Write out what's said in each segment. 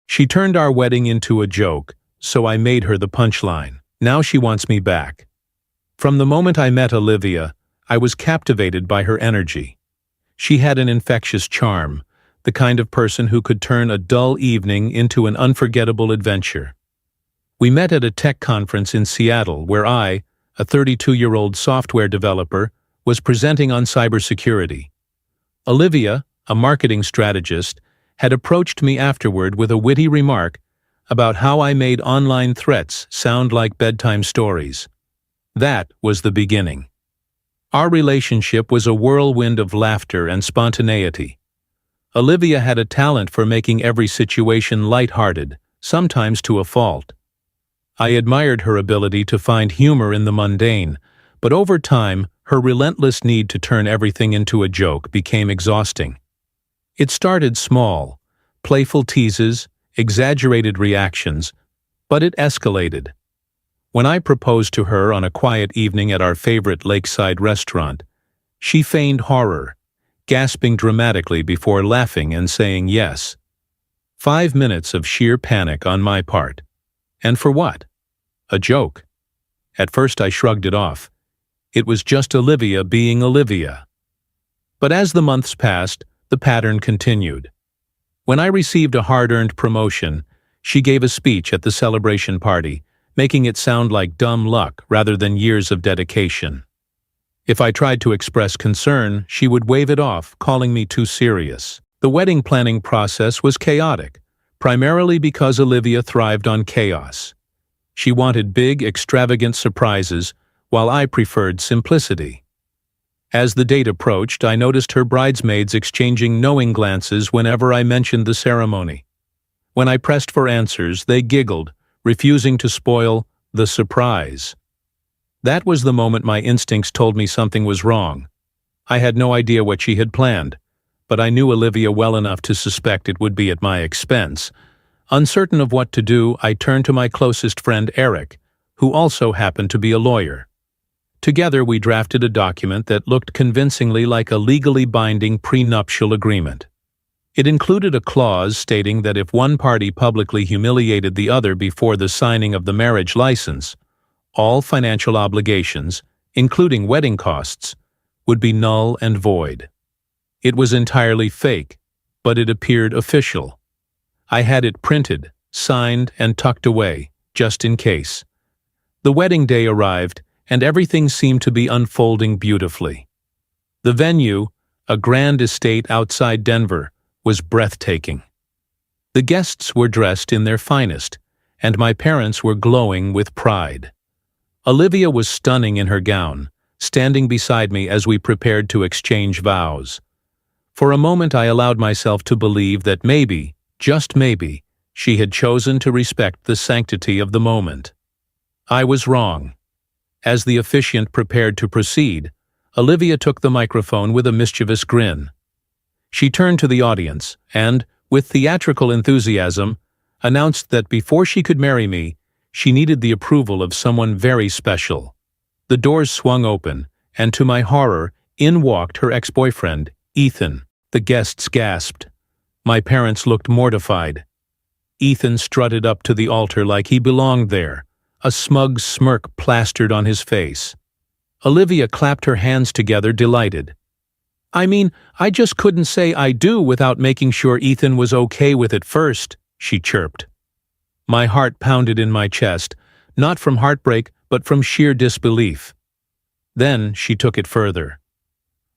She turned our wedding into a joke, so I made her the punchline. Now she wants me back. From the moment I met Olivia, I was captivated by her energy. She had an infectious charm, the kind of person who could turn a dull evening into an unforgettable adventure. We met at a tech conference in Seattle where I, a 32-year-old software developer, was presenting on cybersecurity. Olivia, a marketing strategist, had approached me afterward with a witty remark about how I made online threats sound like bedtime stories. That was the beginning. Our relationship was a whirlwind of laughter and spontaneity. Olivia had a talent for making every situation lighthearted, sometimes to a fault. I admired her ability to find humor in the mundane, but over time, her relentless need to turn everything into a joke became exhausting. It started small, playful teases, exaggerated reactions, but it escalated. When I proposed to her on a quiet evening at our favorite lakeside restaurant, she feigned horror, gasping dramatically before laughing and saying yes. 5 minutes of sheer panic on my part. And for what? A joke. At first I shrugged it off. It was just Olivia being Olivia. But as the months passed, the pattern continued. When I received a hard-earned promotion, she gave a speech at the celebration party, making it sound like dumb luck rather than years of dedication. If I tried to express concern, she would wave it off, calling me too serious. The wedding planning process was chaotic, primarily because Olivia thrived on chaos. She wanted big, extravagant surprises, while I preferred simplicity. As the date approached, I noticed her bridesmaids exchanging knowing glances whenever I mentioned the ceremony. When I pressed for answers, they giggled, refusing to spoil the surprise. That was the moment my instincts told me something was wrong. I had no idea what she had planned, but I knew Olivia well enough to suspect it would be at my expense. Uncertain of what to do, I turned to my closest friend Eric, who also happened to be a lawyer. Together we drafted a document that looked convincingly like a legally binding prenuptial agreement. It included a clause stating that if one party publicly humiliated the other before the signing of the marriage license, all financial obligations, including wedding costs, would be null and void. It was entirely fake, but it appeared official. I had it printed, signed, and tucked away, just in case. The wedding day arrived, and everything seemed to be unfolding beautifully. The venue, a grand estate outside Denver, was breathtaking. The guests were dressed in their finest, and my parents were glowing with pride. Olivia was stunning in her gown, standing beside me as we prepared to exchange vows. For a moment I allowed myself to believe that maybe, just maybe, she had chosen to respect the sanctity of the moment. I was wrong. As the officiant prepared to proceed, Olivia took the microphone with a mischievous grin. She turned to the audience and, with theatrical enthusiasm, announced that before she could marry me, she needed the approval of someone very special. The doors swung open, and to my horror, in walked her ex-boyfriend, Ethan. The guests gasped. My parents looked mortified. Ethan strutted up to the altar like he belonged there, a smug smirk plastered on his face. Olivia clapped her hands together, delighted. I mean, I just couldn't say I do without making sure Ethan was okay with it first, she chirped. My heart pounded in my chest, not from heartbreak, but from sheer disbelief. Then she took it further.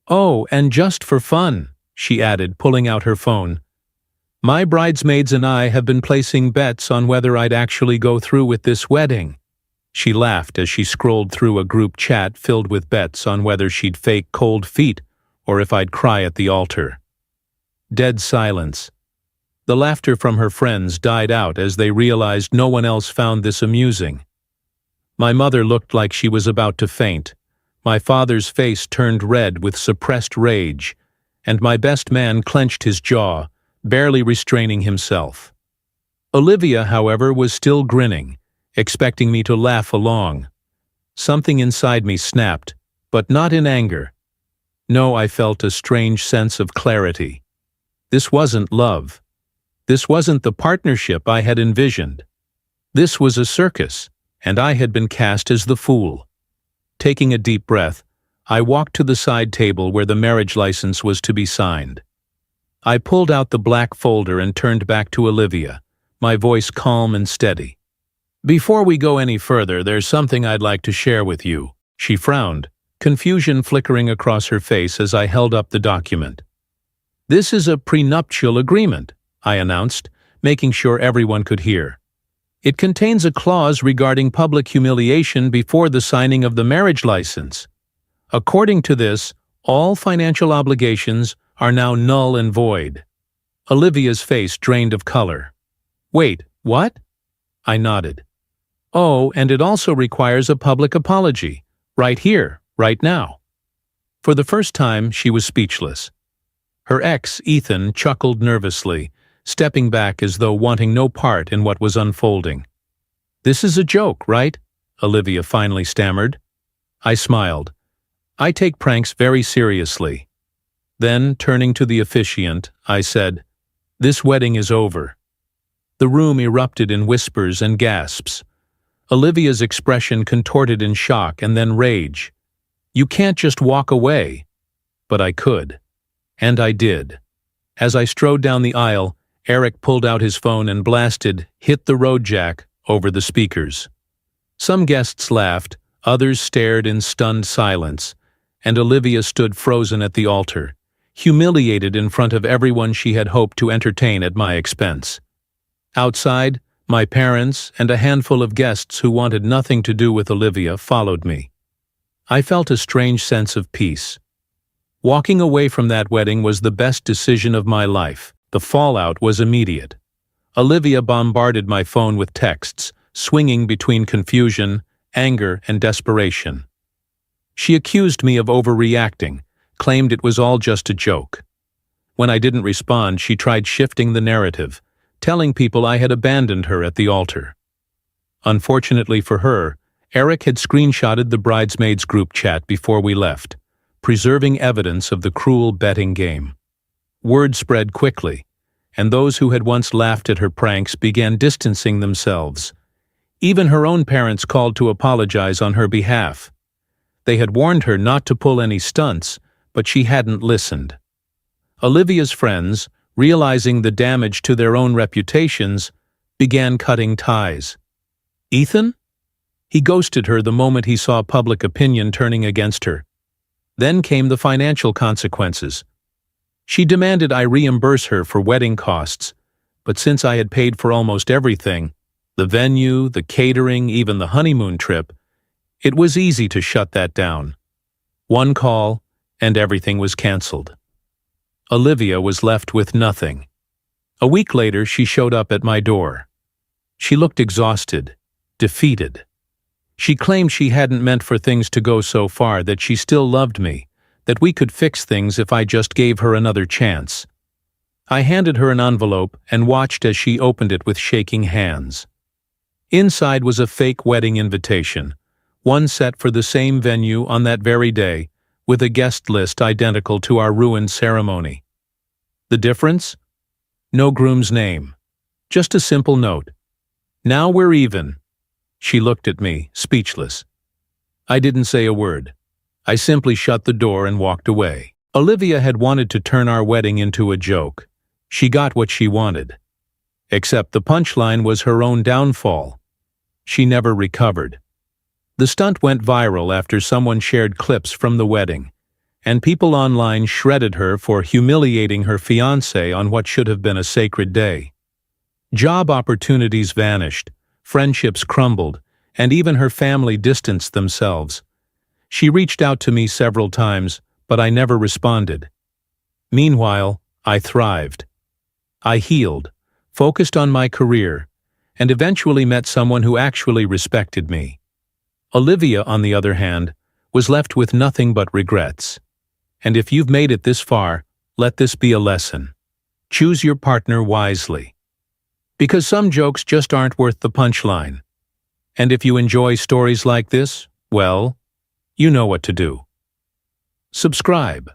Oh, and just for fun, she added, pulling out her phone. My bridesmaids and I have been placing bets on whether I'd actually go through with this wedding. She laughed as she scrolled through a group chat filled with bets on whether she'd fake cold feet or if I'd cry at the altar. Dead silence. The laughter from her friends died out as they realized no one else found this amusing. My mother looked like she was about to faint. My father's face turned red with suppressed rage, and my best man clenched his jaw, barely restraining himself. Olivia, however, was still grinning, expecting me to laugh along. Something inside me snapped, but not in anger. No, I felt a strange sense of clarity. This wasn't love. This wasn't the partnership I had envisioned. This was a circus, and I had been cast as the fool. Taking a deep breath, I walked to the side table where the marriage license was to be signed. I pulled out the black folder and turned back to Olivia, my voice calm and steady. "Before we go any further, there's something I'd like to share with you." She frowned, confusion flickering across her face as I held up the document. "This is a prenuptial agreement," I announced, making sure everyone could hear. "It contains a clause regarding public humiliation before the signing of the marriage license. According to this, all financial obligations are now null and void." Olivia's face drained of color. "Wait, what?" I nodded. "Oh, and it also requires a public apology. Right here, right now." For the first time, she was speechless. Her ex, Ethan, chuckled nervously, stepping back as though wanting no part in what was unfolding. "This is a joke, right?" Olivia finally stammered. I smiled. "I take pranks very seriously." Then, turning to the officiant, I said, "This wedding is over." The room erupted in whispers and gasps. Olivia's expression contorted in shock and then rage. "You can't just walk away." But I could. And I did. As I strode down the aisle, Eric pulled out his phone and blasted "Hit the Road, Jack" over the speakers. Some guests laughed, others stared in stunned silence, and Olivia stood frozen at the altar, humiliated in front of everyone she had hoped to entertain at my expense. Outside, my parents and a handful of guests who wanted nothing to do with Olivia followed me. I felt a strange sense of peace. Walking away from that wedding was the best decision of my life. The fallout was immediate. Olivia bombarded my phone with texts, swinging between confusion, anger, and desperation. She accused me of overreacting, claimed it was all just a joke. When I didn't respond, she tried shifting the narrative, telling people I had abandoned her at the altar. Unfortunately for her, Eric had screenshotted the bridesmaids group chat before we left, preserving evidence of the cruel betting game. Word spread quickly, and those who had once laughed at her pranks began distancing themselves. Even her own parents called to apologize on her behalf. They had warned her not to pull any stunts, but she hadn't listened. Olivia's friends, realizing the damage to their own reputations, began cutting ties. Ethan? He ghosted her the moment he saw public opinion turning against her. Then came the financial consequences. She demanded I reimburse her for wedding costs, but since I had paid for almost everything, the venue, the catering, even the honeymoon trip, it was easy to shut that down. One call, and everything was canceled. Olivia was left with nothing. A week later, she showed up at my door. She looked exhausted, defeated. She claimed she hadn't meant for things to go so far, that she still loved me, that we could fix things if I just gave her another chance. I handed her an envelope and watched as she opened it with shaking hands. Inside was a fake wedding invitation, one set for the same venue on that very day, with a guest list identical to our ruined ceremony. The difference? No groom's name. Just a simple note. "Now we're even." She looked at me, speechless. I didn't say a word. I simply shut the door and walked away. Olivia had wanted to turn our wedding into a joke. She got what she wanted. Except the punchline was her own downfall. She never recovered. The stunt went viral after someone shared clips from the wedding, and people online shredded her for humiliating her fiancé on what should have been a sacred day. Job opportunities vanished, friendships crumbled, and even her family distanced themselves. She reached out to me several times, but I never responded. Meanwhile, I thrived. I healed, focused on my career, and eventually met someone who actually respected me. Olivia, on the other hand, was left with nothing but regrets. And if you've made it this far, let this be a lesson. Choose your partner wisely. Because some jokes just aren't worth the punchline. And if you enjoy stories like this, well, you know what to do. Subscribe.